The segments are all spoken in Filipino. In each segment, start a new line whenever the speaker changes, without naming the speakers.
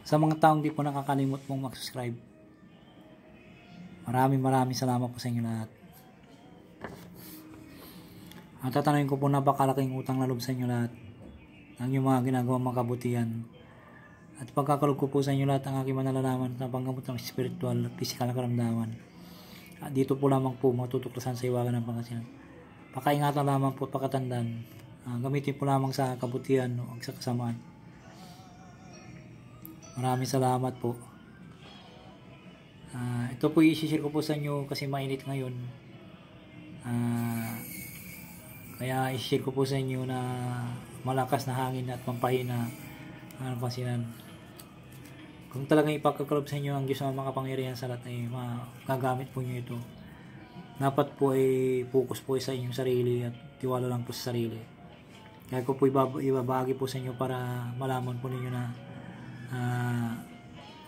Sa mga taong di po nakakalimot pong mag-subscribe, maraming salamat po sa inyo lahat. At tatanungin ko po, napakalaking utang na loob sa inyo lahat ang inyong mga ginagawang mga kabutihan. At pagkakalog ko po sa inyo lahat ang aking manalalaman sa panggamot ng spiritual at pisikal na karamdaman. At dito po lamang po matutuklasan sa iwagan ng Pangasinan. Pakaingatan lamang po at pakatandaan. Gamitin po lamang sa kabutihan o sa kasamaan. Maraming salamat po. Ito po i-share ko po sa inyo kasi mainit ngayon. Kaya i-share ko po sa inyo na malakas na hangin at pampahina ang Pangasinan. Kung talagang ipagkakalob sa inyo ang Diyos na makapangyarihan sa lahat ay magagamit po nyo ito. Dapat po ay focus po sa inyong sarili at tiwala lang po sa sarili. Kaya ko po ibabagi po sa inyo para malaman po ninyo na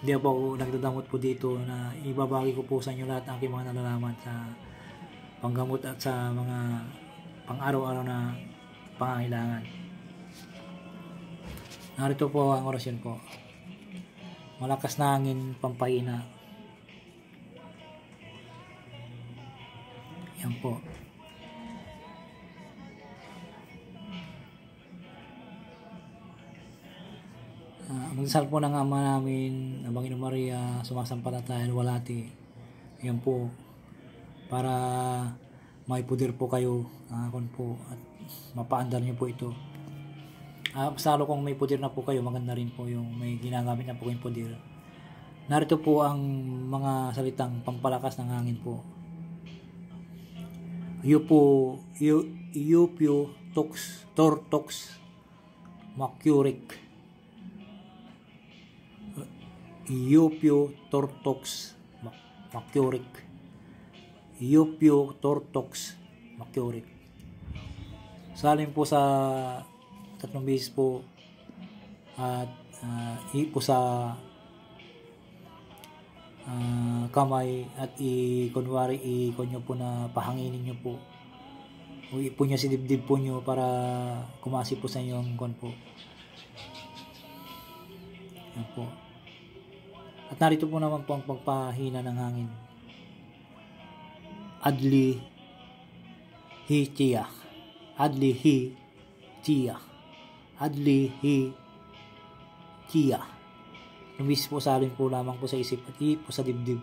hindi po ako nagdadamot po dito, na ibabagi ko po sa inyo lahat ang aking mga nalalaman sa panggamot at sa mga pang-araw-araw na pangangailangan. Narito po ang orasyon ko. Malakas na hangin, pampahina. Yan po. Magdasal po ng Ama namin, ng Panginoon Maria, sumasampalataya, walati. Yan po. Para may puder po kayo, at mapaandar niyo po ito. Salo kung may puder na po kayo, maganda rin po yung may ginagamit na po kayong puder. Narito po ang mga salitang pampalakas ng hangin po. Eupio tortox macuric. Eupio tortox macuric. Eupio tortox macuric. Salin po sa 3 beses po at po sa kamay at kunwari nyo po na pahanginin nyo po. Po nyo si dibdib po nyo para kumasi po sa inyong kon po. Yan po. At narito po naman po ang pagpahina ng hangin. Adli hi chia. Adli hi chia. Adli hi chia. Lumis po salin po lamang po sa isip at po sa dibdib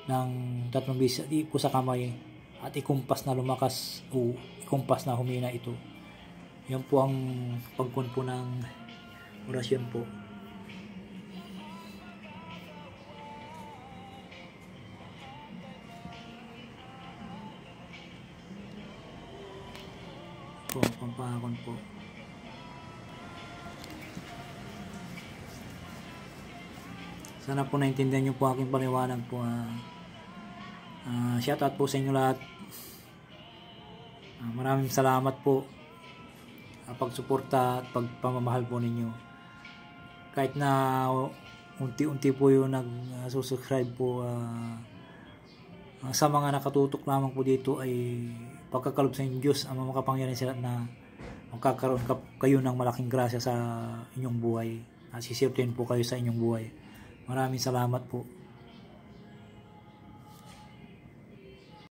ng 3 beses at po sa kamay at ikumpas na lumakas o ikumpas na humina ito. Yan po ang pagkun po ng orasyon po. Po, pampakon po. Sana po naintindihan nyo po aking paliwanag po. Shout out po sa inyo lahat. Maraming salamat po pagsuporta at pagpamamahal po ninyo. Kahit na unti-unti po yung nag-subscribe po, sa mga nakatutok lamang po dito ay pagkakalob sa inyong Diyos ang makapangyarihan sila na magkakaroon kayo ng malaking grasya sa inyong buhay at sisirtuhin po kayo sa inyong buhay. Maraming salamat po.